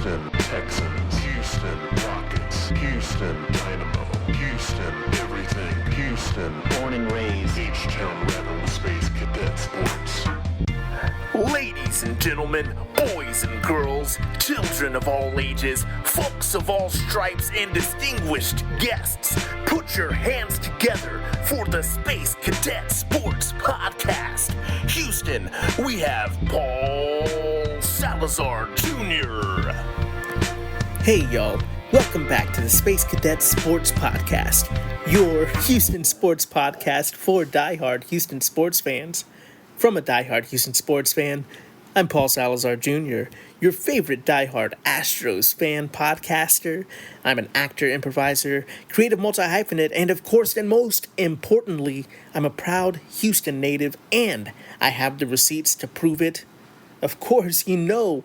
Houston Texans, Houston Rockets, Houston Dynamo, Houston everything, Houston born and raised, H-Town ran with Space Cadet Sports. Ladies and gentlemen, boys and girls, children of all ages, folks of all stripes, and distinguished guests, put your hands together for the Space Cadet Sports Podcast. Houston, we have Paul Salazar Jr. Hey y'all, welcome back to the Space Cadet Sports Podcast, your Houston sports podcast for diehard Houston sports fans. From a diehard Houston sports fan, I'm Paul Salazar Jr., your favorite diehard Astros fan podcaster. I'm an actor, improviser, creative multi-hyphenate, and of course, and most importantly, I'm a proud Houston native, and I have the receipts to prove it. Of course, you know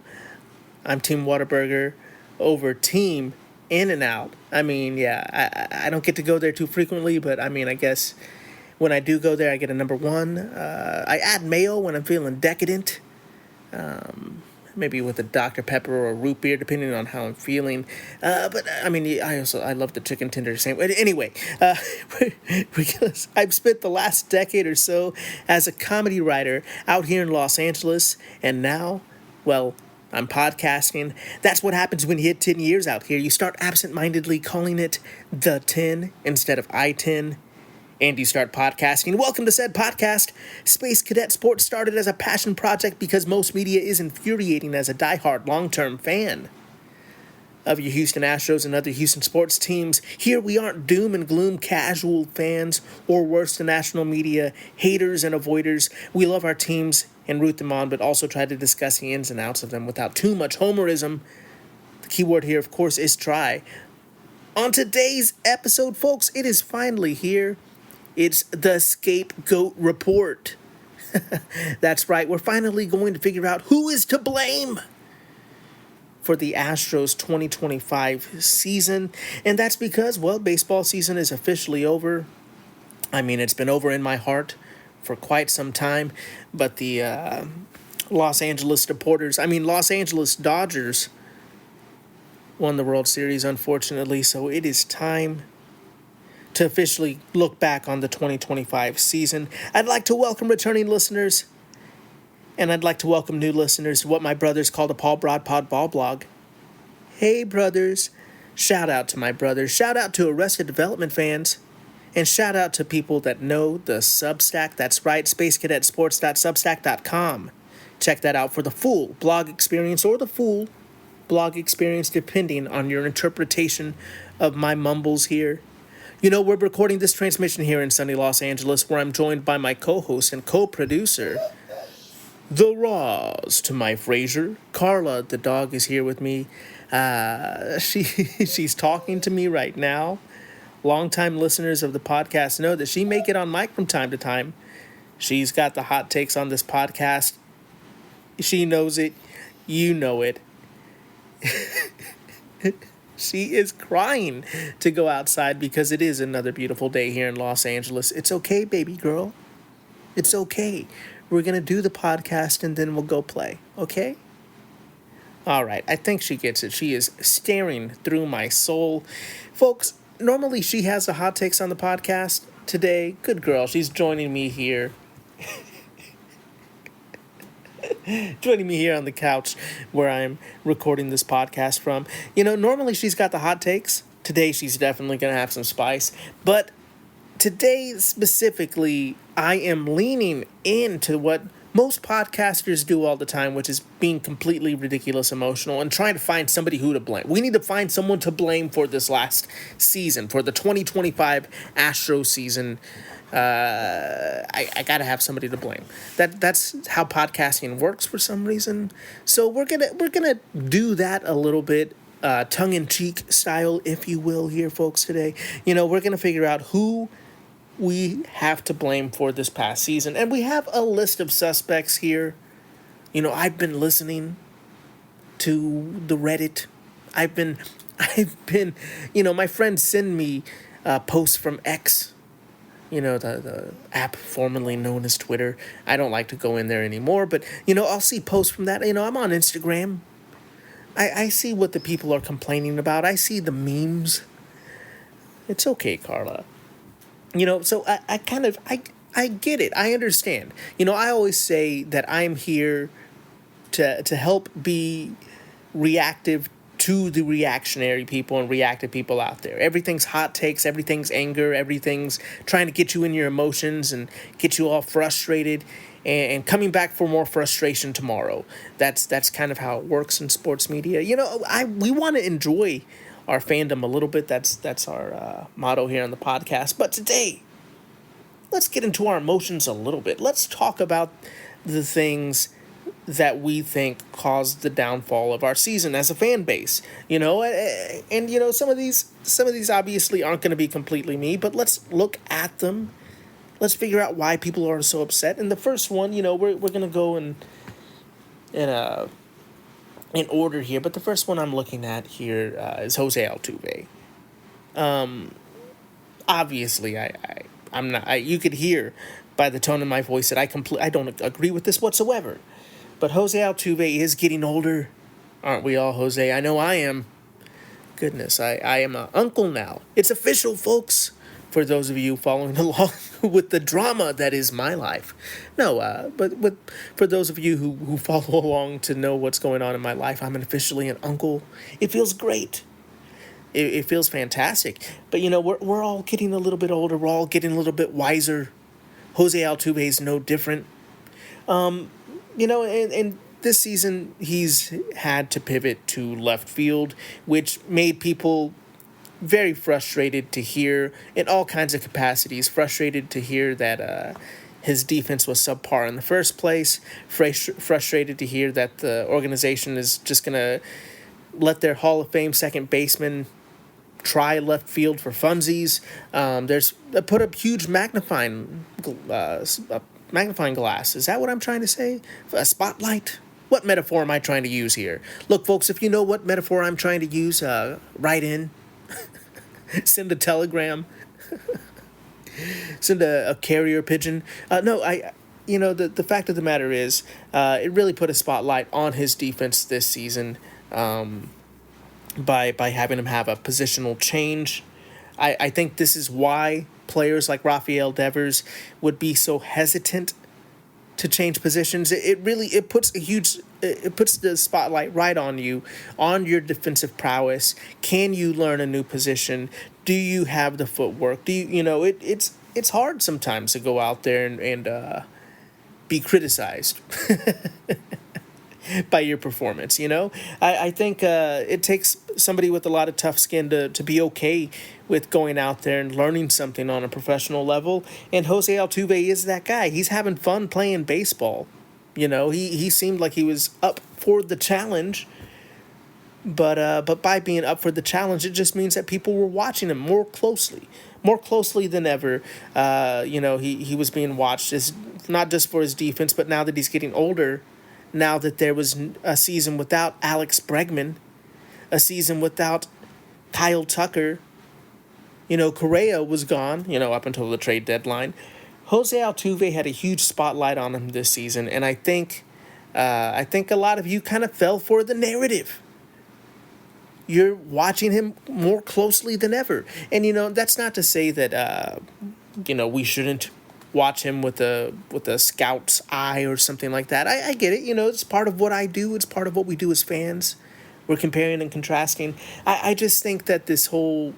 I'm Team Whataburger over Team In-N-Out. I mean, yeah, I don't get to go there too frequently, but I mean, I guess when I do go there, I get a number one. I add mayo when I'm feeling decadent. Maybe with a Dr. Pepper or a root beer, depending on how I'm feeling. But I mean, I love the chicken tender sandwich. Anyway, because I've spent the last decade or so as a comedy writer out here in Los Angeles, and now, well, I'm podcasting. That's what happens when you hit 10 years out here. You start absent-mindedly calling it the 10 instead of I-10. And you start podcasting. Welcome to said podcast. Space Cadet Sports started as a passion project because most media is infuriating as a diehard long-term fan of your Houston Astros and other Houston sports teams. Here we aren't doom and gloom casual fans or worse, the national media haters and avoiders. We love our teams and root them on, but also try to discuss the ins and outs of them without too much homerism. The key word here, of course, is try. On today's episode, folks, it is finally here. It's the Scapegoat Report. That's right, we're finally going to figure out who is to blame for the Astros 2025 season. And that's because, well, baseball season is officially over. I mean, it's been over in my heart for quite some time. But the Los Angeles Dodgers won the World Series, unfortunately. So it is time to officially look back on the 2025 season. I'd like to welcome returning listeners, and I'd like to welcome new listeners to what my brothers call the Paul Broadpod Ball Blog. Hey, brothers. Shout out to my brothers. Shout out to Arrested Development fans. And shout out to people that know the Substack. That's right, spacecadetsports.substack.com. Check that out for the full blog experience or the full blog experience, depending on your interpretation of my mumbles here. You know, we're recording this transmission here in sunny Los Angeles, where I'm joined by my co-host and co-producer, the Roz to my Frasier. Carla, the dog, is here with me. She's talking to me right now. Longtime listeners of the podcast know that she may get on mic from time to time. She's got the hot takes on this podcast. She knows it. You know it. She is crying to go outside because it is another beautiful day here in Los Angeles. It's okay, baby girl. It's okay. We're going to do the podcast and then we'll go play, okay? All right, I think she gets it. She is staring through my soul. Folks, normally she has the hot takes on the podcast. Today, good girl, she's joining me here. Joining me here on the couch where I'm recording this podcast from. You know, normally she's got the hot takes. Today she's definitely going to have some spice. But today specifically, I am leaning into what most podcasters do all the time, which is being completely ridiculous emotional and trying to find somebody who to blame. We need to find someone to blame for this last season, for the 2025 Astro season. I gotta have somebody to blame. That's how podcasting works for some reason. So we're gonna do that a little bit, tongue-in-cheek style, if you will, here, folks. Today, you know, we're gonna figure out who we have to blame for this past season, and we have a list of suspects here. You know, I've been listening to the Reddit. I've been, you know, my friends send me posts from X. You know, the app formerly known as Twitter. I don't like to go in there anymore, but, you know, I'll see posts from that. You know, I'm on Instagram. I see what the people are complaining about. I see the memes. It's okay, Carla. So I get it. I understand. I always say that I'm here to help be reactive to the reactionary people and reactive people out there. Everything's hot takes, everything's anger, everything's trying to get you in your emotions and get you all frustrated and coming back for more frustration tomorrow. That's kind of how it works in sports media. We want to enjoy our fandom a little bit. That's our motto here on the podcast. But today, let's get into our emotions a little bit. Let's talk about the things that we think caused the downfall of our season as a fan base. And some of these obviously aren't going to be completely me, but let's look at them. Let's figure out why people are so upset. And the first one, we're going to go in order here, but the first one I'm looking at here is Jose Altuve. Obviously, I'm not. You could hear by the tone of my voice that I don't agree with this whatsoever. But Jose Altuve is getting older, aren't we all, Jose? I know I am. Goodness, I am an uncle now. It's official, folks. For those of you following along with the drama that is my life. No, but for those of you who follow along to know what's going on in my life, I'm officially an uncle. It feels great. It feels fantastic. But, we're all getting a little bit older. We're all getting a little bit wiser. Jose Altuve is no different. And this season he's had to pivot to left field, which made people very frustrated to hear in all kinds of capacities. Frustrated to hear that his defense was subpar in the first place. Frustrated to hear that the organization is just going to let their Hall of Fame second baseman try left field for funsies. Put a huge magnifying glass. Is that what I'm trying to say? A spotlight? What metaphor am I trying to use here? Look, folks, if you know what metaphor I'm trying to use, write in. Send a telegram. Send a carrier pigeon. The fact of the matter is, it really put a spotlight on his defense this season by having him have a positional change. I think this is why players like Rafael Devers would be so hesitant to change positions. It puts the spotlight right on you, on your defensive prowess. Can you learn a new position? Do you have the footwork? It's hard sometimes to go out there and be criticized by your performance. I think it takes somebody with a lot of tough skin to be okay with going out there and learning something on a professional level. And Jose Altuve is that guy. He's having fun playing baseball. He seemed like he was up for the challenge. But by being up for the challenge, it just means that people were watching him more closely than ever. He was being watched as not just for his defense, but now that he's getting older, now that there was a season without Alex Bregman, a season without Kyle Tucker, Correa was gone, up until the trade deadline. Jose Altuve had a huge spotlight on him this season, and I think a lot of you kind of fell for the narrative. You're watching him more closely than ever. And, that's not to say that, we shouldn't watch him with a scout's eye or something like that. I get it. It's part of what I do. It's part of what we do as fans. We're comparing and contrasting. I just think that this whole,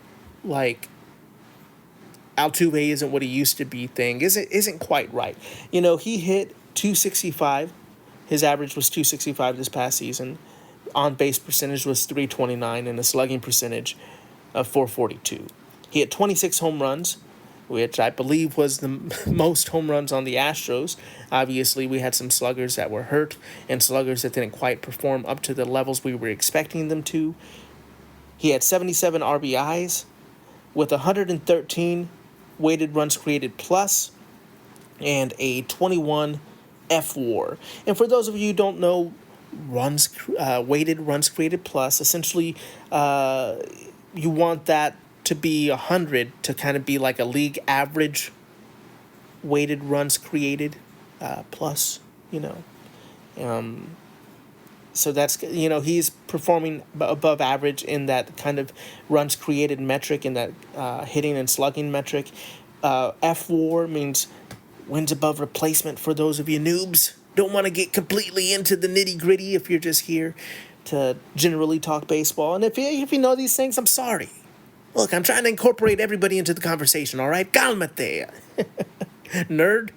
Altuve isn't what he used to be thing isn't quite right. He hit 265. His average was 265 this past season. On-base percentage was 329 and a slugging percentage of 442. He had 26 home runs, which I believe was the most home runs on the Astros. Obviously, we had some sluggers that were hurt and sluggers that didn't quite perform up to the levels we were expecting them to. He had 77 RBIs with 113 weighted runs created plus and a 21 F-WAR. And for those of you who don't know, weighted runs created plus, essentially you want that to be 100 to kind of be like a league average weighted runs created plus, So that's, he's performing above average in that kind of runs created metric, in that hitting and slugging metric. F4 means wins above replacement for those of you noobs. Don't want to get completely into the nitty gritty if you're just here to generally talk baseball. And if you know these things, I'm sorry. Look, I'm trying to incorporate everybody into the conversation, all right? Cálmate. Nerd.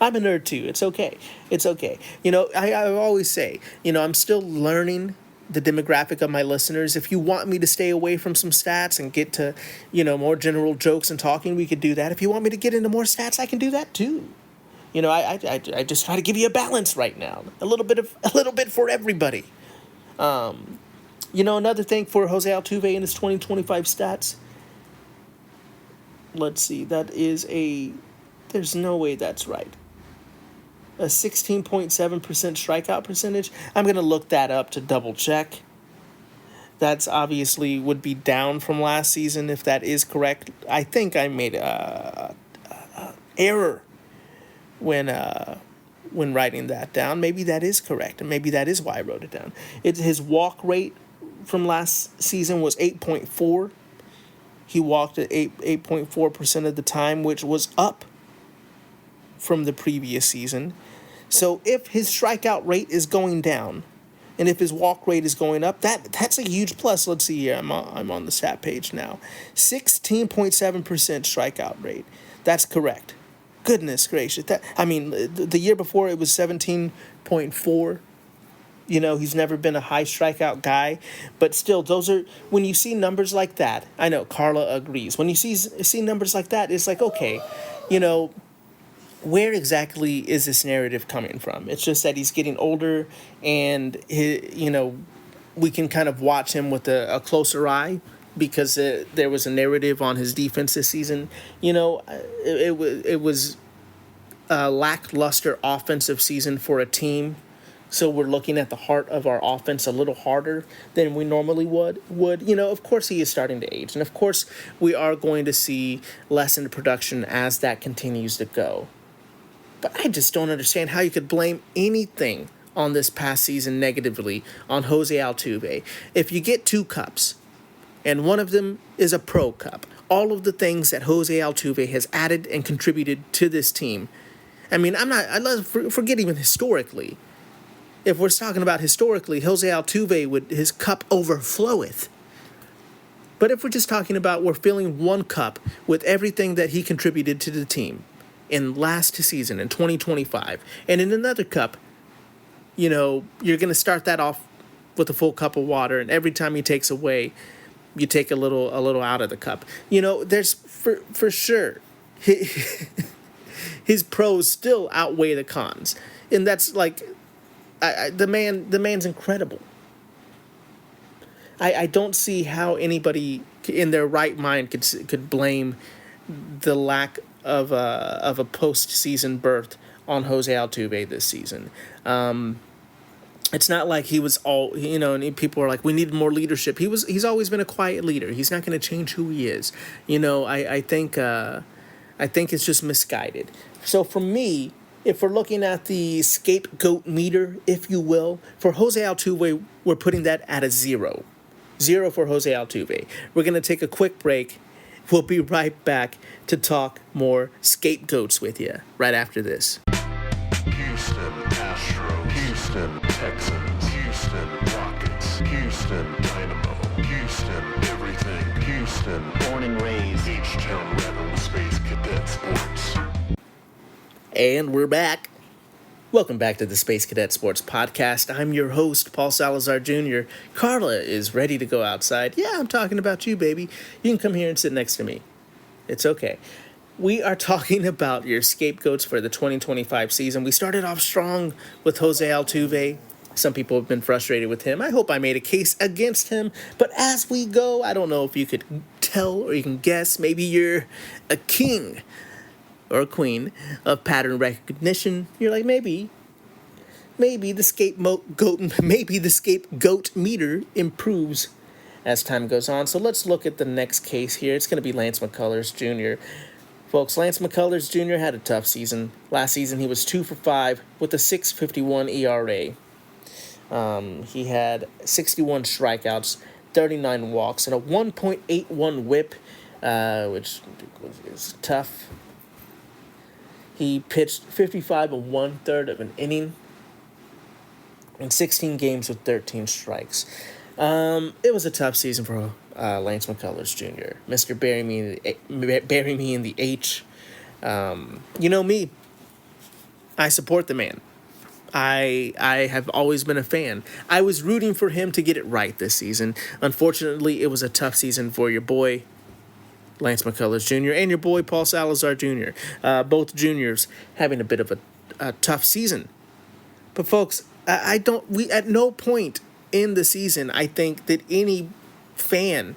I'm a nerd too. It's okay. It's okay. I always say, I'm still learning the demographic of my listeners. If you want me to stay away from some stats and get to, more general jokes and talking, we could do that. If you want me to get into more stats, I can do that too. I just try to give you a balance right now. A little bit for everybody. Another thing for Jose Altuve in his 2025 stats. Let's see. That is there's no way that's right. A 16.7% strikeout percentage. I'm going to look that up to double check. That's obviously would be down from last season if that is correct. I think I made a error when writing that down. Maybe that is correct, and maybe that is why I wrote it down. His walk rate from last season was 8.4. He walked at 8.4% of the time, which was up from the previous season. So if his strikeout rate is going down, and if his walk rate is going up, that's a huge plus. Let's see here. I'm on the stat page now. 16.7% strikeout rate. That's correct. Goodness gracious. The year before it was 17.4. He's never been a high strikeout guy, but still, those are, when you see numbers like that, I know Carla agrees. When you see numbers like that, it's like, okay, where exactly is this narrative coming from? It's just that he's getting older, and we can kind of watch him with a closer eye because there was a narrative on his defense this season. It was a lackluster offensive season for a team. So we're looking at the heart of our offense a little harder than we normally would. Of course he is starting to age. And of course we are going to see lessened production as that continues to go. But I just don't understand how you could blame anything on this past season negatively on Jose Altuve. If you get 2 cups, and one of them is a pro cup, all of the things that Jose Altuve has added and contributed to this team. Forget even historically. If we're talking about historically, Jose Altuve his cup overfloweth. But if we're just talking about we're filling one cup with everything that he contributed to the team in last season, in 2025, and in another cup, you're going to start that off with a full cup of water, and every time he takes away, you take a little out of the cup. There's for sure his pros still outweigh the cons, and that's like the man's incredible. I don't see how anybody in their right mind could blame the lack of a postseason berth on Jose Altuve this season. It's not like he was all, and people are like, we needed more leadership. He's always been a quiet leader. He's not going to change who he is. I think it's just misguided. So for me, if we're looking at the scapegoat meter, if you will, for Jose Altuve, we're putting that at a 0. 0 for Jose Altuve. We're going to take a quick break. We'll be right back to talk more scapegoats with you right after this. Houston Astros, Houston Texans, Houston Rockets, Houston Dynamo, Houston everything, Houston born and raised, H-Town Rebel Space Cadet Sports. And we're back. Welcome back to the Space Cadet Sports Podcast. I'm your host, Paul Salazar Jr. Carla is ready to go outside. Yeah, I'm talking about you, baby. You can come here and sit next to me. It's okay. We are talking about your scapegoats for the 2025 season. We started off strong with Jose Altuve. Some people have been frustrated with him. I hope I made a case against him. But as we go, I don't know if you could tell or you can guess. Maybe you're a king or a queen of pattern recognition. You're like, maybe the scapegoat meter improves as time goes on. So let's look at the next case here. It's going to be Lance McCullers Jr. Folks, Lance McCullers Jr. had a tough season. Last season, he was 2 for 5 with a 6.51 ERA. He had 61 strikeouts, 39 walks, and a 1.81 whip, which is tough. He pitched 55 and 1/3 of an inning in 16 games with 13 strikes. It was a tough season for Lance McCullers Jr. Mr. Bury Me in the H. You know me. I support the man. I have always been a fan. I was rooting for him to get it right this season. Unfortunately, it was a tough season for your boy, Lance McCullers Jr., and your boy, Paul Salazar Jr., both juniors having a bit of a tough season. But folks, we at no point in the season, I think that any fan,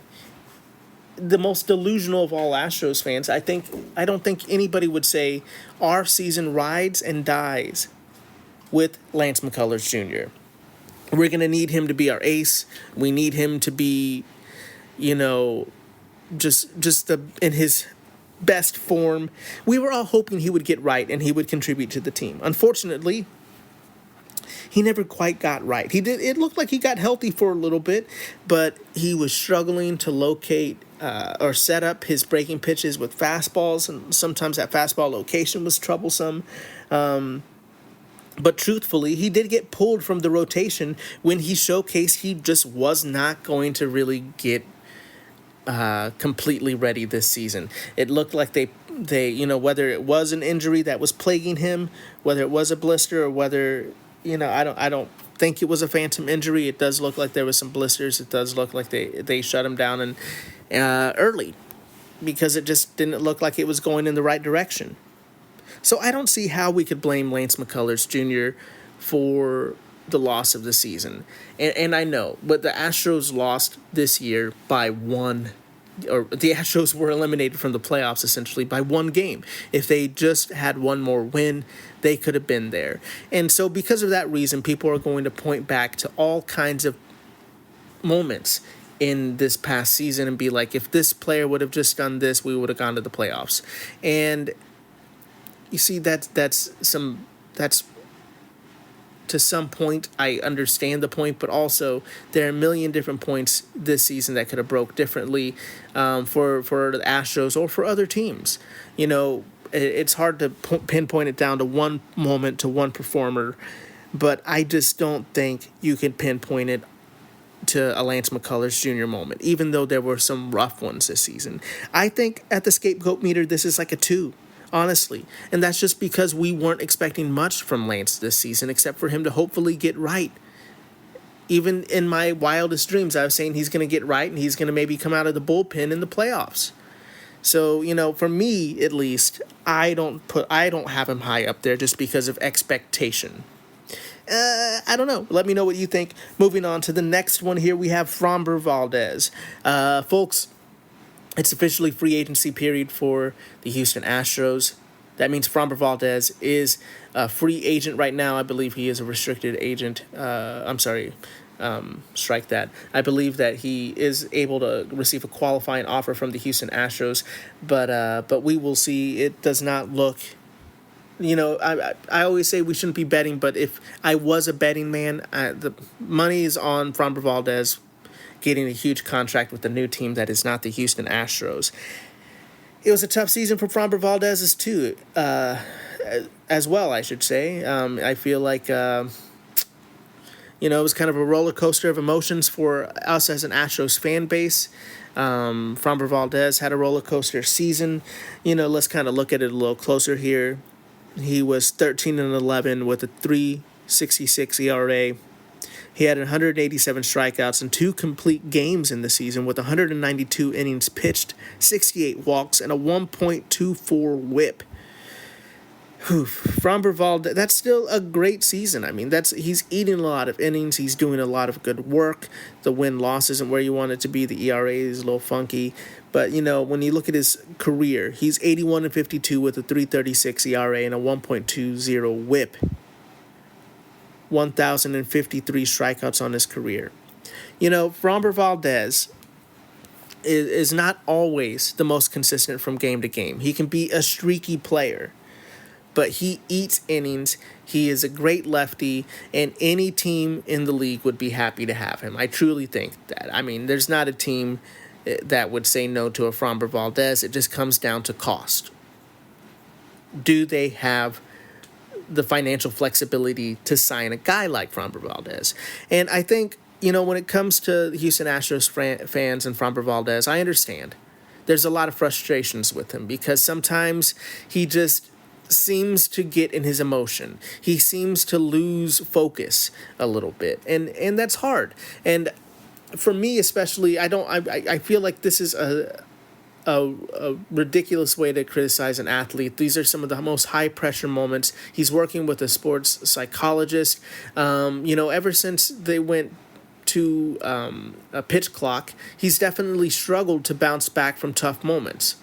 the most delusional of all Astros fans, I don't think anybody would say our season rides and dies with Lance McCullers Jr. We're going to need him to be our ace. We need him to be, just in his best form. We were all hoping he would get right and he would contribute to the team. Unfortunately, he never quite got right. It looked like he got healthy for a little bit, but he was struggling to locate or set up his breaking pitches with fastballs, and sometimes that fastball location was troublesome. But truthfully, he did get pulled from the rotation when he showcased he just was not going to really get completely ready this season. It looked like they whether it was an injury that was plaguing him, whether it was a blister, or whether I don't think it was a phantom injury. It does look like there was some blisters. It does look like they shut him down and early, because it just didn't look like it was going in the right direction. So I don't see how we could blame Lance McCullers Jr. for the loss of the season. And I know, but the Astros lost this year by one, or the Astros were eliminated from the playoffs essentially by one game. If they just had one more win, they could have been there. And so because of that reason, people are going to point back to all kinds of moments in this past season and be like, if this player would have just done this, we would have gone to the playoffs. And you see, that's to some point, I understand the point, but also there are a million different points this season that could have broke differently for the Astros or for other teams. It's hard to pinpoint it down to one moment, to one performer, but I just don't think you can pinpoint it to a Lance McCullers Jr. moment, even though there were some rough ones this season. I think at the scapegoat meter, this is like a 2. Honestly. And that's just because we weren't expecting much from Lance this season, except for him to hopefully get right. Even in my wildest dreams, I was saying he's going to get right and he's going to maybe come out of the bullpen in the playoffs. So, for me at least, I don't have him high up there just because of expectation. I don't know. Let me know what you think. Moving on to the next one here, we have Framber Valdez. Folks, it's officially free agency period for the Houston Astros. That means Framber Valdez is a free agent right now. I believe he is a restricted agent. Strike that. I believe that he is able to receive a qualifying offer from the Houston Astros, but we will see. It does not look. I always say we shouldn't be betting, but if I was a betting man, the money is on Framber Valdez getting a huge contract with a new team that is not the Houston Astros. It was a tough season for Framber Valdez too, as well, I should say. I feel like, it was kind of a roller coaster of emotions for us as an Astros fan base. Framber Valdez had a roller coaster season. Let's kind of look at it a little closer here. He was 13-11 with a 3.66 ERA. He had 187 strikeouts and 2 complete games in the season with 192 innings pitched, 68 walks, and a 1.24 whip. Framber Valdez, that's still a great season. I mean, he's eating a lot of innings. He's doing a lot of good work. The win-loss isn't where you want it to be. The ERA is a little funky. But, when you look at his career, he's 81-52 with a 3.36 ERA and a 1.20 whip. 1,053 strikeouts on his career. Framber Valdez is not always the most consistent from game to game. He can be a streaky player. but he eats innings. He is a great lefty, and any team in the league would be happy to have him. I truly think that. I mean, there's not a team that would say no to a Framber Valdez. It just comes down to cost. Do they have the financial flexibility to sign a guy like Framber Valdez? And I think, when it comes to Houston Astros fans and Framber Valdez, I understand. There's a lot of frustrations with him because sometimes he just seems to get in his emotion. He seems to lose focus a little bit, and that's hard. And for me especially, I feel like this is a ridiculous way to criticize an athlete. These are some of the most high pressure moments. He's working with a sports psychologist. Ever since they went to a pitch clock, he's definitely struggled to bounce back from tough moments.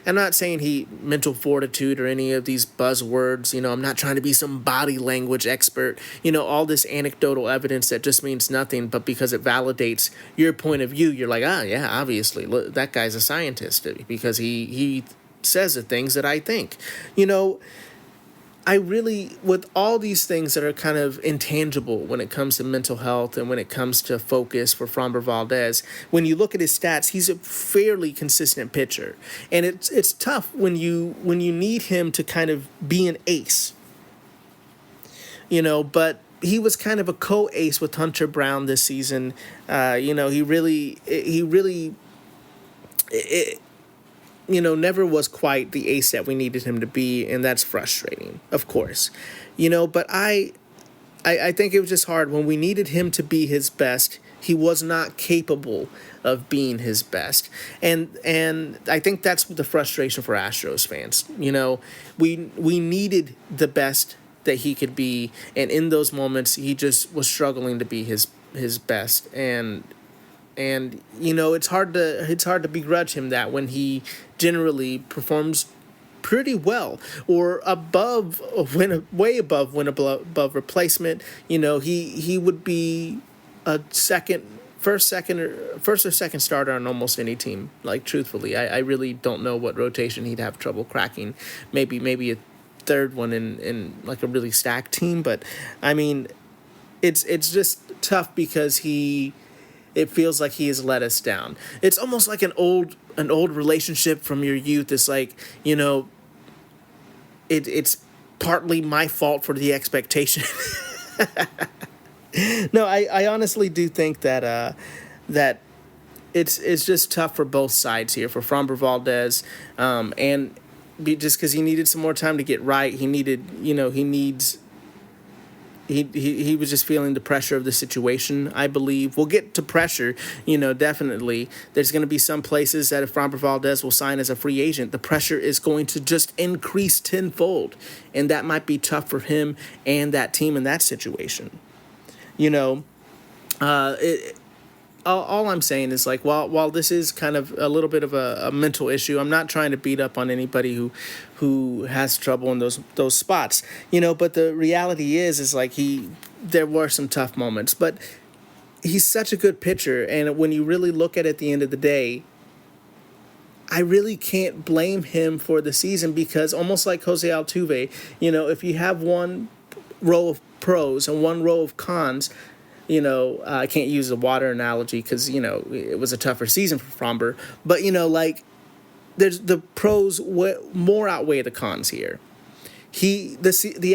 I'm not saying mental fortitude or any of these buzzwords. I'm not trying to be some body language expert. All this anecdotal evidence that just means nothing, but because it validates your point of view, you're like, yeah, obviously, look, that guy's a scientist because he says the things that I think. I really, with all these things that are kind of intangible when it comes to mental health and when it comes to focus for Framber Valdez, when you look at his stats, he's a fairly consistent pitcher. And it's tough when you need him to kind of be an ace. But he was kind of a co-ace with Hunter Brown this season. He really never was quite the ace that we needed him to be, and that's frustrating, of course. But I think it was just hard. When we needed him to be his best, he was not capable of being his best. And I think that's the frustration for Astros fans. We needed the best that he could be, and in those moments, he just was struggling to be his best. And it's hard to begrudge him that when he generally performs pretty well or way above replacement. He would be a first or second starter on almost any team. Like, truthfully, I really don't know what rotation he'd have trouble cracking. Maybe a third one in like a really stacked team, but I mean, it's just tough because it feels like he has let us down. It's almost like an old relationship from your youth. It's like, it's partly my fault for the expectation. No, I honestly do think that it's just tough for both sides here, for Framber Valdez, and just because he needed some more time to get right. He was just feeling the pressure of the situation, I believe. We'll get to pressure, definitely. There's going to be some places that if Framber Valdez will sign as a free agent, the pressure is going to just increase tenfold. And that might be tough for him and that team in that situation. All I'm saying is, like, while this is kind of a little bit of a mental issue, I'm not trying to beat up on anybody who has trouble in those spots, but the reality is like there were some tough moments, but he's such a good pitcher, and when you really look at it at the end of the day, I really can't blame him for the season, because almost like Jose Altuve, if you have one row of pros and one row of cons, I can't use the water analogy because, it was a tougher season for Framber. But, there's the pros more outweigh the cons here. The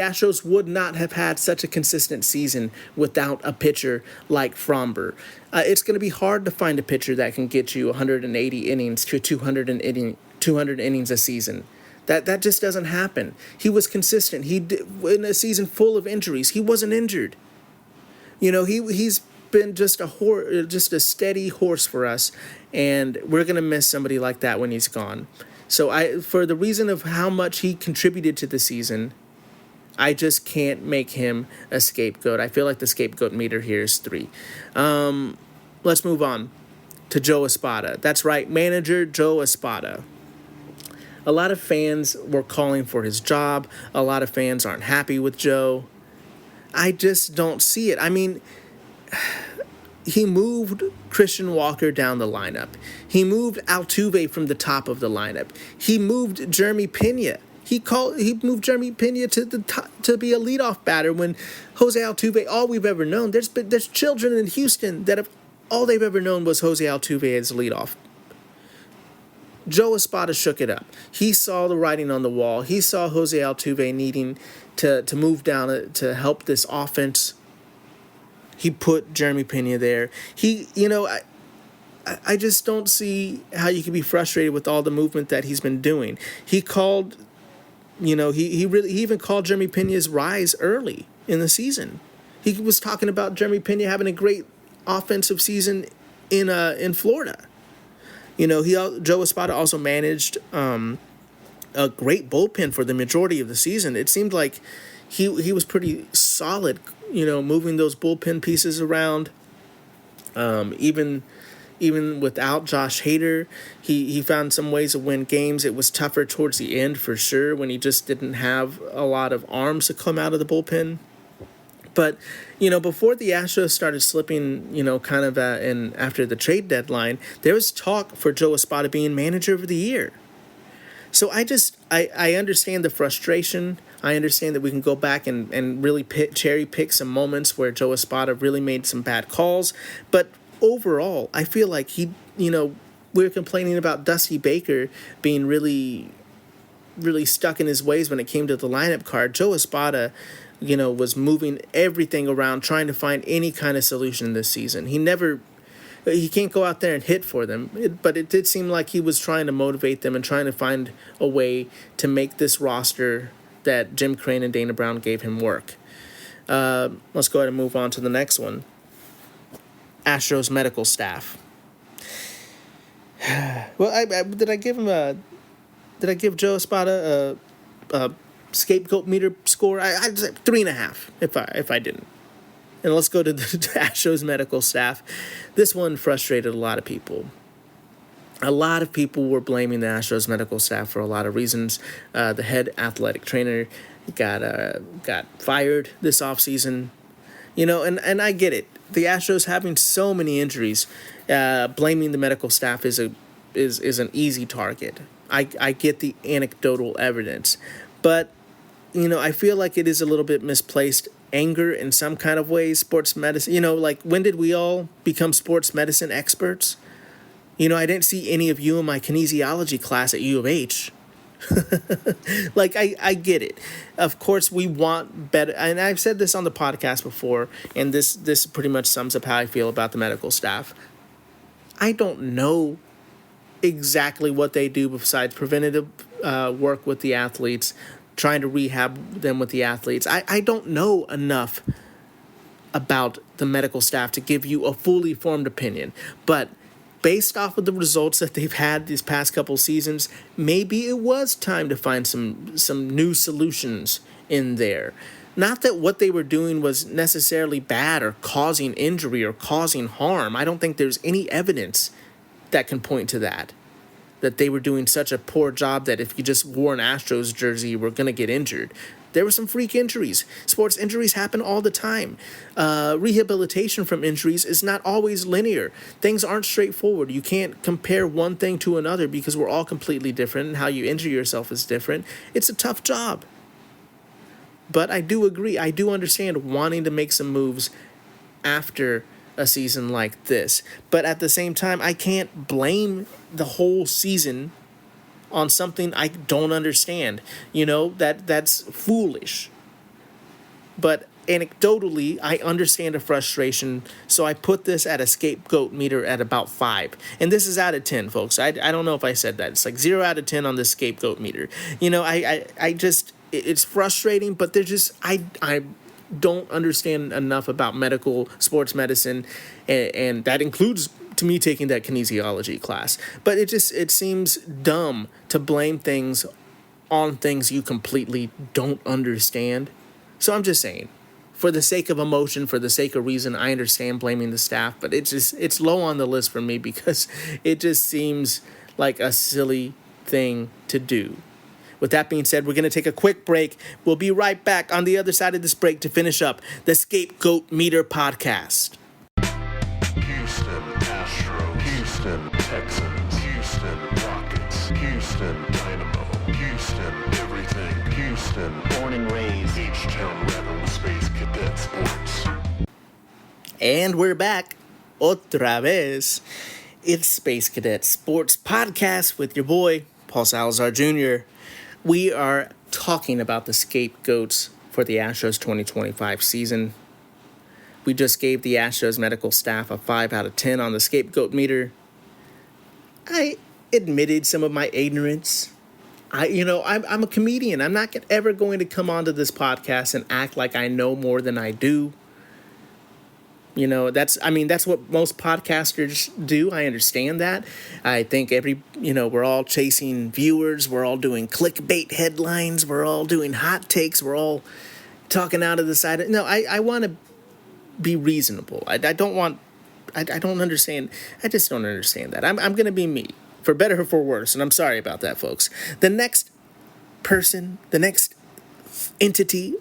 Astros would not have had such a consistent season without a pitcher like Framber. It's going to be hard to find a pitcher that can get you 180 innings to 200 innings a season. That just doesn't happen. He was consistent. In a season full of injuries, he wasn't injured. He's been just a steady horse for us, and we're going to miss somebody like that when he's gone. So for the reason of how much he contributed to the season, I just can't make him a scapegoat. I feel like the scapegoat meter here is 3. Let's move on to Joe Espada. That's right, manager Joe Espada. A lot of fans were calling for his job. A lot of fans aren't happy with Joe. I just don't see it. I mean, he moved Christian Walker down the lineup. He moved Altuve from the top of the lineup. He moved Jeremy Pena He moved Jeremy Pena to the top, to be a leadoff batter when Jose Altuve, all we've ever known. There's children in Houston that have all they've ever known was Jose Altuve as a leadoff. Joe Espada shook it up. He saw the writing on the wall. He saw Jose Altuve needing to move down to help this offense. He put Jeremy Pena there. I just don't see how you can be frustrated with all the movement that he's been doing. He called, he even called Jeremy Pena's rise early in the season. He was talking about Jeremy Pena having a great offensive season in Florida. Joe Espada also managed a great bullpen for the majority of the season. It seemed like he was pretty solid, moving those bullpen pieces around. Even without Josh Hader, he found some ways to win games. It was tougher towards the end for sure when he just didn't have a lot of arms to come out of the bullpen. But, before the Astros started slipping, after the trade deadline, there was talk for Joe Espada being manager of the year. So I understand the frustration. I understand that we can go back and really cherry pick some moments where Joe Espada really made some bad calls. But overall, I feel like we were complaining about Dusty Baker being really, really stuck in his ways when it came to the lineup card. Joe Espada, was moving everything around, trying to find any kind of solution this season. He can't go out there and hit for them, but it did seem like he was trying to motivate them and trying to find a way to make this roster that Jim Crane and Dana Brown gave him work. Let's go ahead and move on to the next one. Astros medical staff. Well, did I give Joe Espada a scapegoat meter score? I'd say 3.5 if I didn't. And let's go to the Astros medical staff. This one frustrated a lot of people. A lot of people were blaming the Astros medical staff for a lot of reasons. The head athletic trainer got fired this offseason. And I get it. The Astros having so many injuries, blaming the medical staff is an easy target. I get the anecdotal evidence, but I feel like it is a little bit misplaced anger in some kind of ways. Sports medicine, like when did we all become sports medicine experts? I didn't see any of you in my kinesiology class at U of H. Like, I get it. Of course, we want better. And I've said this on the podcast before, and this pretty much sums up how I feel about the medical staff. I don't know exactly what they do besides preventative work with the athletes, trying to rehab them with the athletes. I don't know enough about the medical staff to give you a fully formed opinion. But based off of the results that they've had these past couple seasons, maybe it was time to find some new solutions in there. Not that what they were doing was necessarily bad or causing injury or causing harm. I don't think there's any evidence that can point to that they were doing such a poor job that if you just wore an Astros jersey, you were going to get injured. There were some freak injuries. Sports injuries happen all the time. Rehabilitation from injuries is not always linear. Things aren't straightforward. You can't compare one thing to another because we're all completely different, and how you injure yourself is different. It's a tough job. But I do agree. I do understand wanting to make some moves after a season like this. But at the same time, I can't blame the whole season on something I don't understand. That's foolish. But anecdotally, I understand the frustration, so I put this at a scapegoat meter at about 5. And this is out of 10, folks. I don't know if I said that. It's like 0 out of 10 on the scapegoat meter. It's frustrating, but I don't understand enough about sports medicine, and that includes to me taking that kinesiology class. But it seems dumb to blame things on things you completely don't understand. So I'm just saying, for the sake of emotion, for the sake of reason, I understand blaming the staff, but it's low on the list for me because it just seems like a silly thing to do. With that being said, we're going to take a quick break. We'll be right back on the other side of this break to finish up the Scapegoat Meter podcast. Houston Astros, Houston Texans, Houston Rockets, Houston Dynamo, Houston everything. Houston, born and raised, H-Town rebel, Space Cadet Sports. And we're back. Otra vez. It's Space Cadet Sports Podcast with your boy, Paul Salazar Jr. We are talking about the scapegoats for the Astros 2025 season. We just gave the Astros medical staff a 5 out of 10 on the scapegoat meter. I admitted some of my ignorance. I'm a comedian. I'm not ever going to come onto this podcast and act like I know more than I do. That's what most podcasters do. I understand that. I think we're all chasing viewers. We're all doing clickbait headlines. We're all doing hot takes. We're all talking out of the side. No, I want to be reasonable. I don't understand. I just don't understand that. I'm going to be me, for better or for worse. And I'm sorry about that, folks. The next person, the next entity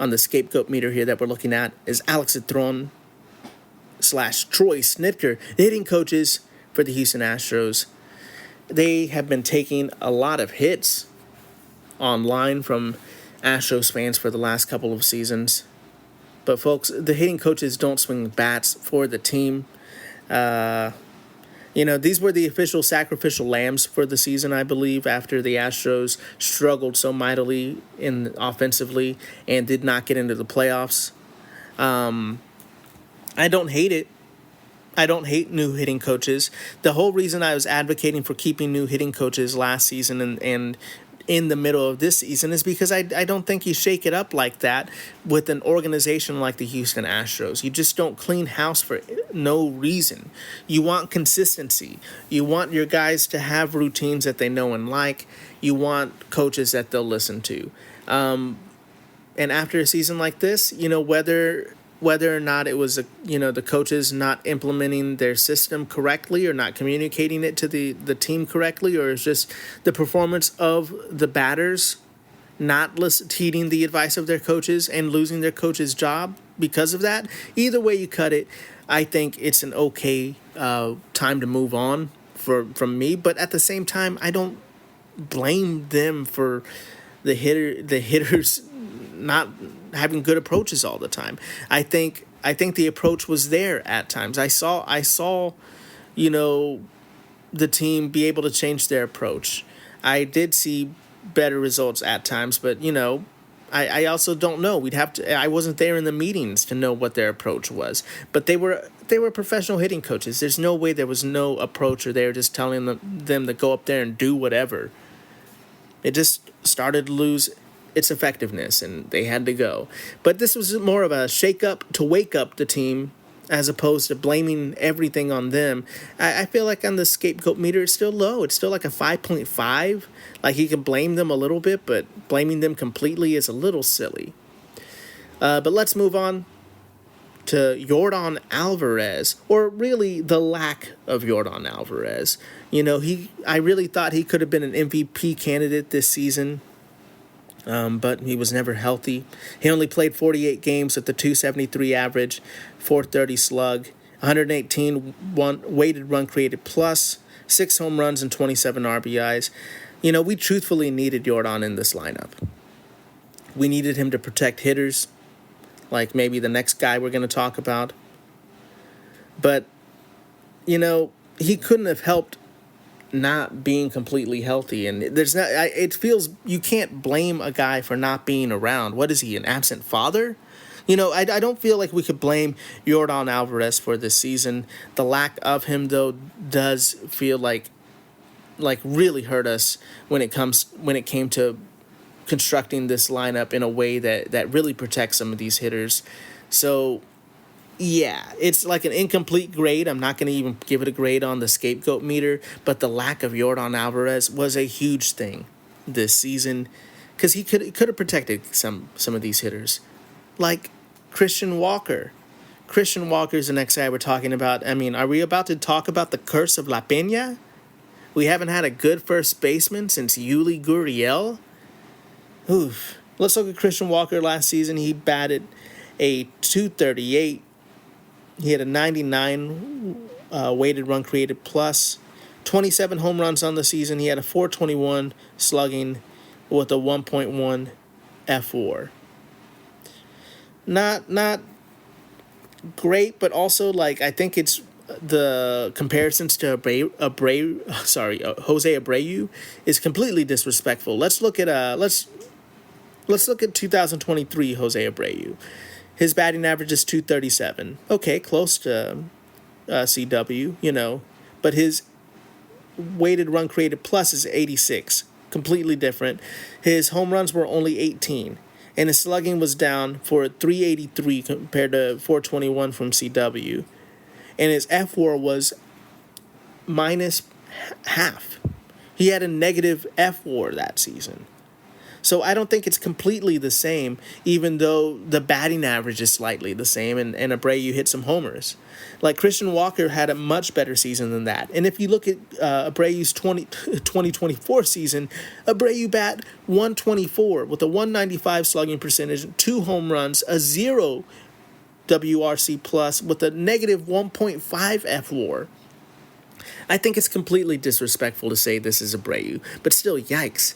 on the scapegoat meter here that we're looking at is Alex Atron / Troy Snitker, the hitting coaches for the Houston Astros. They have been taking a lot of hits online from Astros fans for the last couple of seasons. But folks, the hitting coaches don't swing bats for the team. These were the official sacrificial lambs for the season, I believe, after the Astros struggled so mightily offensively and did not get into the playoffs. I don't hate it. I don't hate new hitting coaches. The whole reason I was advocating for keeping new hitting coaches last season and in the middle of this season is because I don't think you shake it up like that with an organization like the Houston Astros. You just don't clean house for no reason. You want consistency. You want your guys to have routines that they know and like. You want coaches that they'll listen to. And after a season like this, whether or not it was the coaches not implementing their system correctly or not communicating it to the team correctly, or it's just the performance of the batters not heeding the advice of their coaches and losing their coach's job because of that. Either way you cut it, I think it's an okay time to move on from me. But at the same time, I don't blame them for the hitters not having good approaches all the time. I think the approach was there at times. I saw the team be able to change their approach. I did see better results at times, but I also don't know. I wasn't there in the meetings to know what their approach was. But they were professional hitting coaches. There's no way there was no approach, or they were just telling them to go up there and do whatever. It just started to lose its effectiveness, and they had to go. But this was more of a shake-up to wake up the team, as opposed to blaming everything on them. I feel like on the scapegoat meter, it's still low. It's still like a 5.5. Like, you can blame them a little bit, but blaming them completely is a little silly. But let's move on to Yordan Alvarez, or really the lack of Yordan Alvarez. I really thought he could have been an MVP candidate this season. But he was never healthy. He only played 48 games with the 273 average, 430 slug, 118 weighted run created plus, 6 home runs and 27 RBIs. We truthfully needed Yordan in this lineup. We needed him to protect hitters, like maybe the next guy we're going to talk about. But, he couldn't have helped not being completely healthy, and it feels you can't blame a guy for not being around. What is he, an absent father? I don't feel like we could blame Yordan Alvarez for this season. The lack of him, though, does feel like really hurt us when it came to constructing this lineup in a way that really protects some of these hitters. So yeah, it's like an incomplete grade. I'm not going to even give it a grade on the scapegoat meter, but the lack of Yordan Alvarez was a huge thing this season, because he could have protected some of these hitters, like Christian Walker. Christian Walker is the next guy we're talking about. I mean, are we about to talk about the curse of La Peña? We haven't had a good first baseman since Yuli Gurriel. Oof. Let's look at Christian Walker last season. He batted a .238. He had a 99 weighted run created plus, 27 home runs on the season. He had a .421 slugging, with a 1.1 F4. Not great, but also like I think it's the comparisons to Jose Abreu is completely disrespectful. Let's look at let's look at 2023 Jose Abreu. His batting average is 237. Okay, close to CW, but his weighted run created plus is 86. Completely different. His home runs were only 18, and his slugging was down for 383 compared to 421 from CW. And his F4 was minus half. He had a negative F4 that season. So I don't think it's completely the same, even though the batting average is slightly the same and Abreu hit some homers. Like Christian Walker had a much better season than that. And if you look at Abreu's 2024 season, Abreu bat 124 with a 195 slugging percentage, 2 home runs, a 0 WRC plus with a negative 1.5 F4. I think it's completely disrespectful to say this is Abreu, but still, yikes.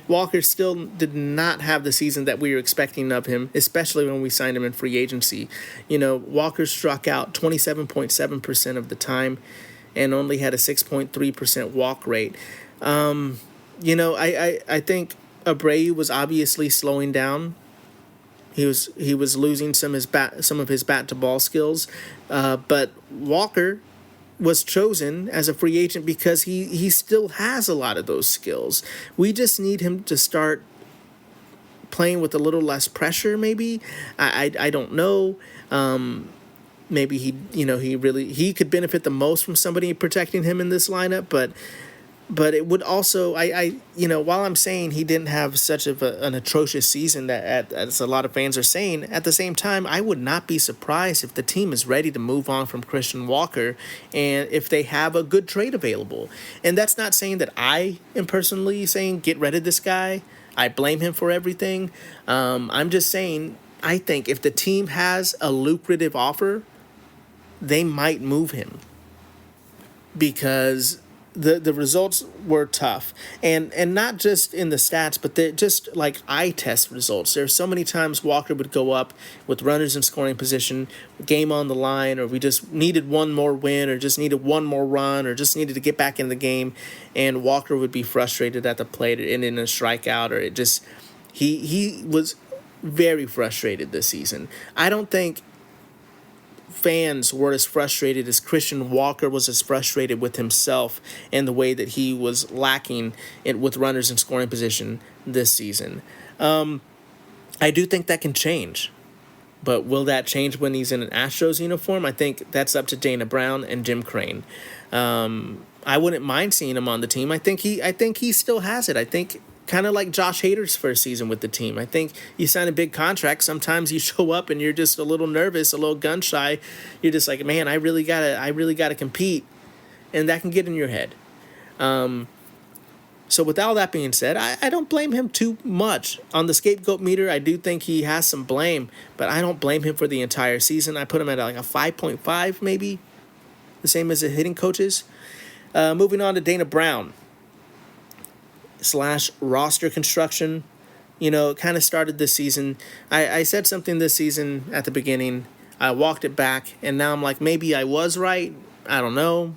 Walker still did not have the season that we were expecting of him, especially when we signed him in free agency. Walker struck out 27.7% of the time and only had a 6.3% walk rate. I think Abreu was obviously slowing down. He was losing some of his bat to ball skills, but Walker was chosen as a free agent because he still has a lot of those skills. We just need him to start playing with a little less pressure, maybe. I don't know. Maybe he could benefit the most from somebody protecting him in this lineup, but it would also, while I'm saying he didn't have such of an atrocious season as a lot of fans are saying, at the same time, I would not be surprised if the team is ready to move on from Christian Walker and if they have a good trade available. And that's not saying that I am personally saying get rid of this guy. I blame him for everything. I'm just saying I think if the team has a lucrative offer, they might move him because the results were tough, and not just in the stats, but just like eye test results. There's so many times Walker would go up with runners in scoring position, game on the line, or we just needed one more win, or just needed one more run, or just needed to get back in the game, and Walker would be frustrated at the plate and in a strikeout, or he was very frustrated this season. I don't think fans were as frustrated as Christian Walker was as frustrated with himself and the way that he was lacking with runners in scoring position this season. I do think that can change, but will that change when he's in an Astros uniform? I think that's up to Dana Brown and Jim Crane. I wouldn't mind seeing him on the team. I think he still has it. I think kind of like Josh Hader's first season with the team. I think you sign a big contract. Sometimes you show up and you're just a little nervous, a little gun shy. You're just like, man, I really gotta compete, and that can get in your head. So with all that being said, I don't blame him too much. On the scapegoat meter, I do think he has some blame, but I don't blame him for the entire season. I put him at like a 5.5 maybe, the same as the hitting coaches. Moving on to Dana Brown / roster construction. It kind of started this season. I said something this season at the beginning. I walked it back, and now I'm like, maybe I was right. I don't know.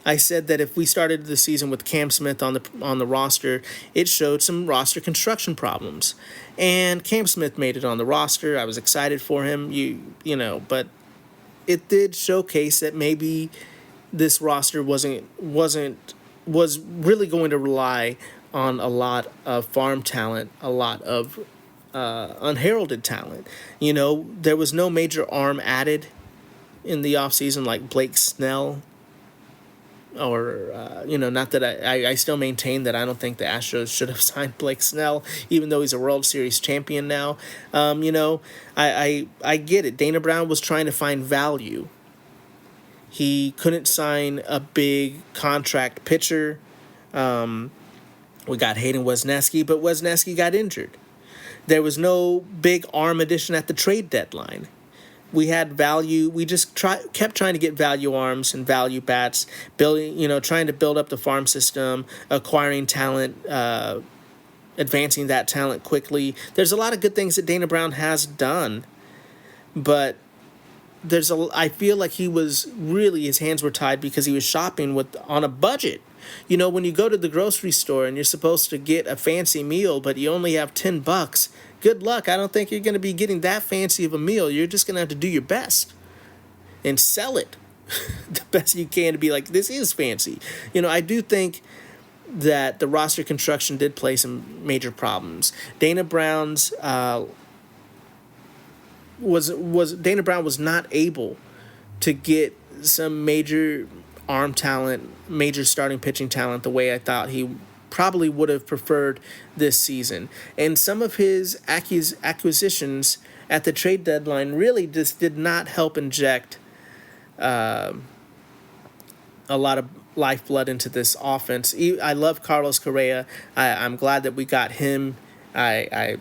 I said that if we started the season with Cam Smith on the roster, it showed some roster construction problems. And Cam Smith made it on the roster. I was excited for him. But it did showcase that maybe this roster was really going to rely on a lot of farm talent, a lot of unheralded talent. There was no major arm added in the offseason like Blake Snell. Or, not that I still maintain that I don't think the Astros should have signed Blake Snell, even though he's a World Series champion now. I get it. Dana Brown was trying to find value. He couldn't sign a big contract pitcher. We got Hayden Wesneski, but Wesneski got injured. There was no big arm addition at the trade deadline. We had value. We just kept trying to get value arms and value bats, trying to build up the farm system, acquiring talent advancing that talent quickly. There's a lot of good things that Dana Brown has done, but I feel like his hands were tied because he was shopping on a budget. When you go to the grocery store and you're supposed to get a fancy meal, but you only have $10, good luck. I don't think you're going to be getting that fancy of a meal. You're just going to have to do your best and sell it the best you can to be like, this is fancy. I do think that the roster construction did play some major problems. Dana Brown's Dana Brown was not able to get some major arm talent, major starting pitching talent the way I thought he probably would have preferred this season. And some of his acquisitions at the trade deadline really just did not help inject a lot of lifeblood into this offense. I love Carlos Correa. I'm glad that we got him. I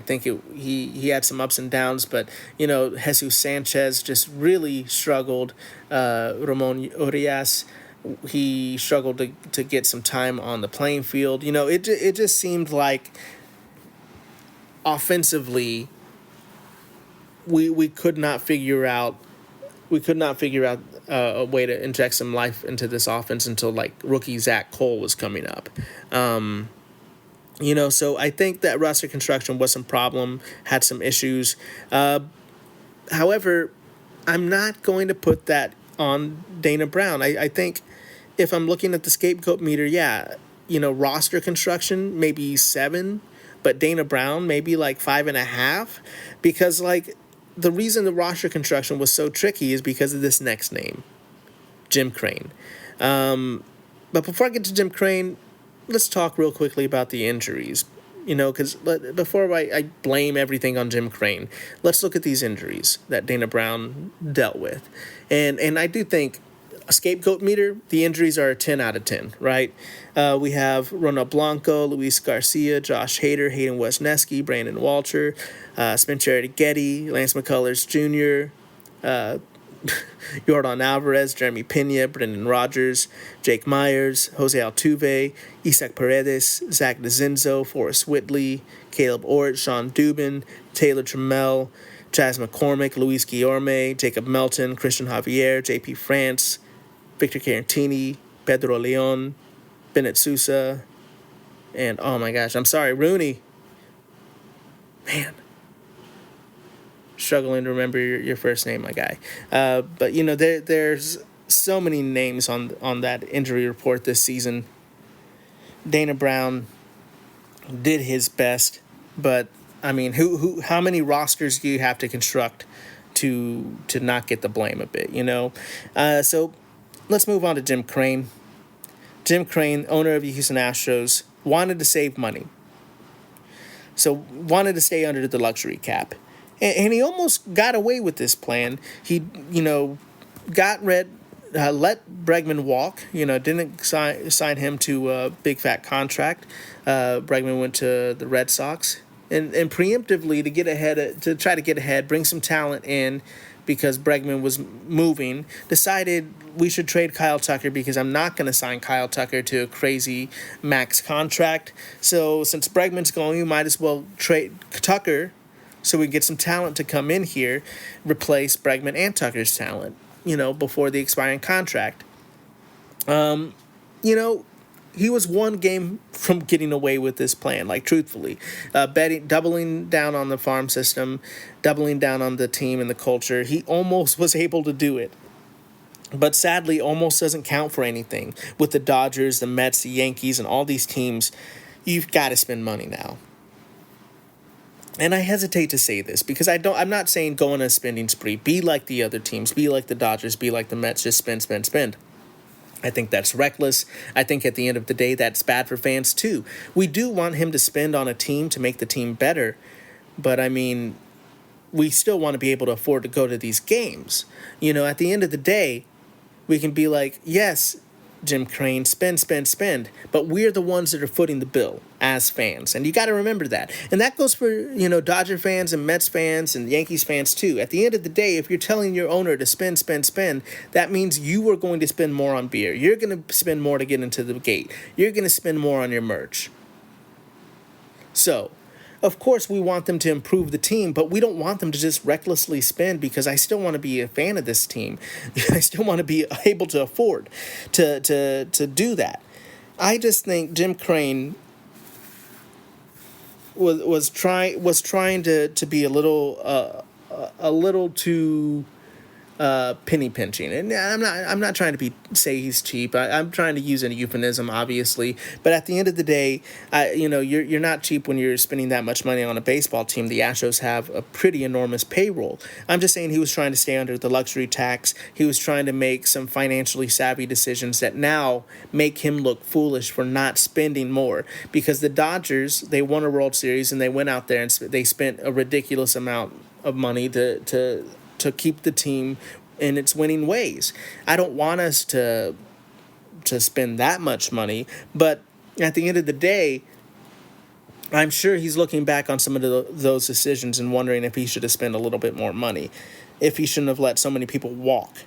think he had some ups and downs, but Jesus Sanchez just really struggled. Ramon Urias, he struggled to get some time on the playing field. It just seemed like offensively we could not figure out a way to inject some life into this offense until like rookie Zach Cole was coming up. So I think that roster construction was some problem, had some issues. However, I'm not going to put that on Dana Brown. I think if I'm looking at the scapegoat meter, roster construction, maybe 7, but Dana Brown, maybe like 5.5, because like the reason the roster construction was so tricky is because of this next name, Jim Crane. But before I get to Jim Crane, let's talk real quickly about the injuries, because before I blame everything on Jim Crane, let's look at these injuries that Dana Brown dealt with. And I do think a scapegoat meter, the injuries are a 10 out of 10, right? We have Ronald Blanco, Luis Garcia, Josh Hader, Hayden Wesneski, Brandon Walter, Spencer Getty, Lance McCullers Jr., Yordan Alvarez, Jeremy Pena, Brendan Rodgers, Jake Myers, Jose Altuve, Isaac Paredes, Zach DeZenzo, Forrest Whitley, Caleb Ort, Sean Dubin, Taylor Trammell, Chas McCormick, Luis Guillorme, Jacob Melton, Christian Javier, JP France, Victor Carantini, Pedro Leon, Bennett Sousa, and oh my gosh, I'm sorry, Rooney. Man. Struggling to remember your first name, my guy. But there's so many names on that injury report this season. Dana Brown did his best, but I mean, how many rosters do you have to construct to not get the blame a bit? So let's move on to Jim Crane. Jim Crane, owner of the Houston Astros, wanted to save money, so wanted to stay under the luxury cap. And he almost got away with this plan. He, let Bregman walk. Didn't sign him to a big fat contract. Bregman went to the Red Sox, and preemptively to try to get ahead, bring some talent in, because Bregman was moving. Decided we should trade Kyle Tucker because I'm not going to sign Kyle Tucker to a crazy max contract. So since Bregman's going, you might as well trade Tucker, so we can get some talent to come in here, replace Bregman and Tucker's talent, before the expiring contract. He was one game from getting away with this plan, like truthfully. Doubling down on the farm system, doubling down on the team and the culture. He almost was able to do it. But sadly, almost doesn't count for anything. With the Dodgers, the Mets, the Yankees, and all these teams, you've got to spend money now. And I hesitate to say this because I'm not saying go on a spending spree. Be like the other teams. Be like the Dodgers. Be like the Mets. Just spend, spend, spend. I think that's reckless. I think at the end of the day, that's bad for fans too. We do want him to spend on a team to make the team better. But I mean, we still want to be able to afford to go to these games. At the end of the day, we can be like, yes, Jim Crane, spend, spend, spend. But we're the ones that are footing the bill as fans. And you got to remember that. And that goes for, Dodger fans and Mets fans and Yankees fans too. At the end of the day, if you're telling your owner to spend, spend, spend, that means you are going to spend more on beer. You're going to spend more to get into the gate. You're going to spend more on your merch. So, of course, we want them to improve the team, but we don't want them to just recklessly spend, because I still want to be a fan of this team. I still want to be able to afford to do that. I just think Jim Crane was trying to be a little too penny pinching, and I'm not trying to say he's cheap. I'm trying to use a euphemism, obviously, but at the end of the day, you're not cheap when you're spending that much money on a baseball team. The Astros have a pretty enormous payroll. I'm just saying he was trying to stay under the luxury tax. He was trying to make some financially savvy decisions that now make him look foolish for not spending more, because the Dodgers, they won a World Series and they went out there and they spent a ridiculous amount of money to keep the team in its winning ways. I don't want us to spend that much money, but at the end of the day, I'm sure he's looking back on some of those decisions and wondering if he should have spent a little bit more money, if he shouldn't have let so many people walk.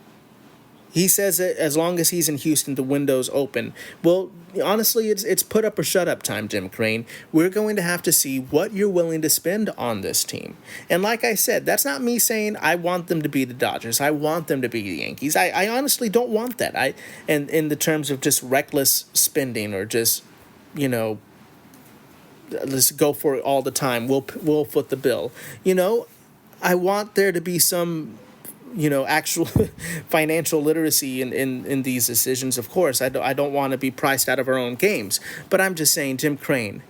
He says that as long as he's in Houston, the window's open. Well, honestly, it's put up or shut up time, Jim Crane. We're going to have to see what you're willing to spend on this team. And like I said, that's not me saying I want them to be the Dodgers. I want them to be the Yankees. I honestly don't want that. And in the terms of just reckless spending, or just, let's go for it all the time. We'll foot the bill. I want there to be some actual financial literacy in these decisions. Of course, I don't want to be priced out of our own games, but I'm just saying, Jim Crane,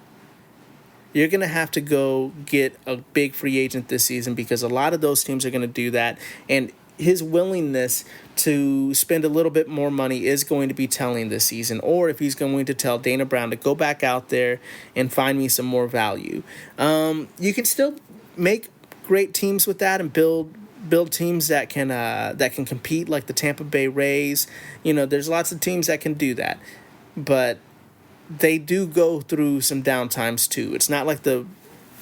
you're going to have to go get a big free agent this season, because a lot of those teams are going to do that, and his willingness to spend a little bit more money is going to be telling this season, or if he's going to tell Dana Brown to go back out there and find me some more value. You can still make great teams with that and build teams that can compete, like the Tampa Bay Rays. There's lots of teams that can do that, but they do go through some downtimes too. It's not like the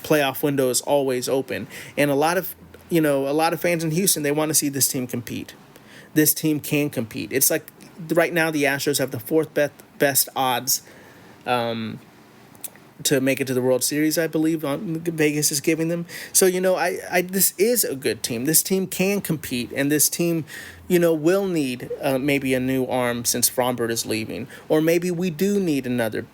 playoff window is always open, and a lot of fans in Houston, they want to see this team compete. This team can compete. It's like right now the Astros have the fourth best odds to make it to the World Series, I believe, Vegas is giving them. So, this is a good team. This team can compete, and this team, will need maybe a new arm since Frombert is leaving, or maybe we do need another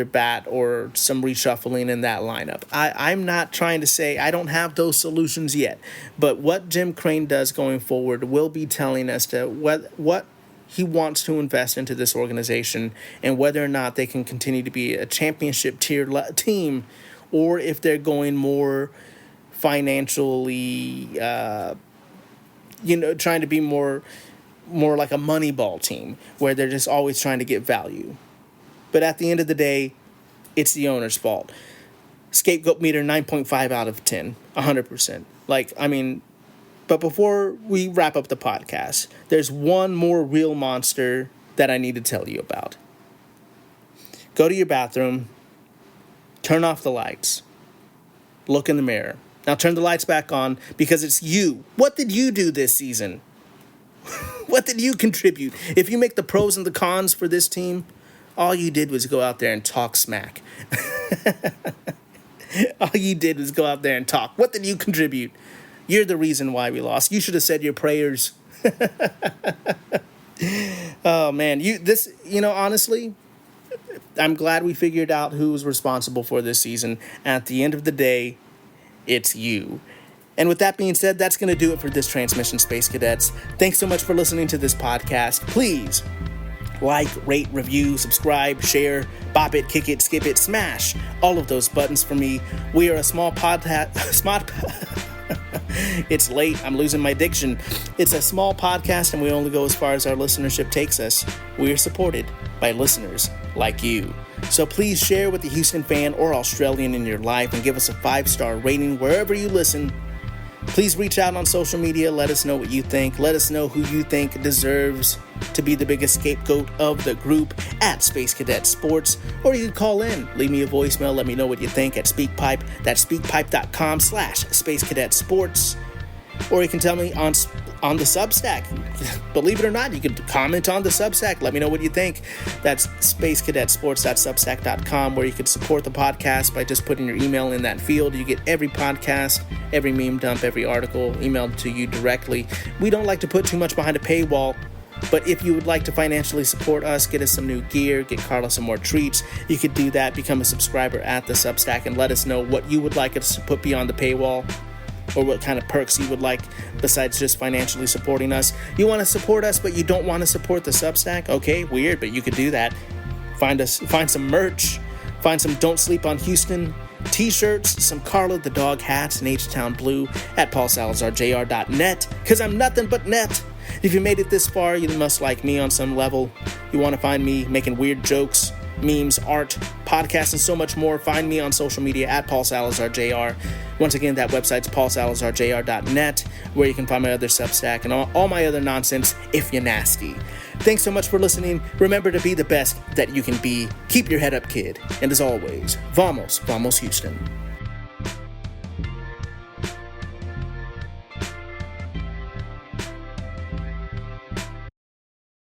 bat or some reshuffling in that lineup. I'm not trying to say I don't have those solutions yet, but what Jim Crane does going forward will be telling us to what he wants to invest into this organization, and whether or not they can continue to be a championship tier team, or if they're going more financially, trying to be more like a Moneyball team, where they're just always trying to get value. But at the end of the day, it's the owner's fault. Scapegoat meter 9.5 out of 10, 100%. But before we wrap up the podcast, there's one more real monster that I need to tell you about. Go to your bathroom, turn off the lights, look in the mirror. Now turn the lights back on, because it's you. What did you do this season? What did you contribute? If you make the pros and the cons for this team, all you did was go out there and talk smack. All you did was go out there and talk. What did you contribute? You're the reason why we lost. You should have said your prayers. Oh man, honestly, I'm glad we figured out who was responsible for this season. At the end of the day, it's you. And with that being said, that's going to do it for this transmission, Space Cadets. Thanks so much for listening to this podcast. Please like, rate, review, subscribe, share, bop it, kick it, skip it, smash all of those buttons for me. We are a small It's late. I'm losing my diction. It's a small podcast, and we only go as far as our listenership takes us. We are supported by listeners like you. So please share with the Houston fan or Australian in your life, and give us a 5-star rating wherever you listen. Please reach out on social media. Let us know what you think. Let us know who you think deserves to be the biggest scapegoat of the group at Space Cadet Sports. Or you can call in. Leave me a voicemail. Let me know what you think at SpeakPipe. That's speakpipe.com/Space Cadet Sports. or you can tell me on the Substack. Believe it or not, you can comment on the Substack. Let me know what you think. That's spacecadetsports.substack.com, where you can support the podcast by just putting your email in that field. You get every podcast, every meme dump, every article emailed to you directly. We don't like to put too much behind a paywall, but if you would like to financially support us, get us some new gear, get Carla some more treats, you could do that. Become a subscriber at the Substack and let us know what you would like us to put beyond the paywall, or what kind of perks you would like besides just financially supporting us. You want to support us, but you don't want to support the Substack? Okay, weird, but you could do that. Find some merch, find some Don't Sleep on Houston t-shirts, some Carla the Dog hats and H-Town Blue at paulsalazarjr.net, because I'm nothing but net. If you made it this far, you must like me on some level. You want to find me making weird jokes, memes, art, podcasts, and so much more. Find me on social media at paulsalazarjr. Once again, that website's paulsalazarjr.net, where you can find my other Substack and all my other nonsense if you're nasty. Thanks so much for listening. Remember to be the best that you can be. Keep your head up, kid. And as always, vamos Houston.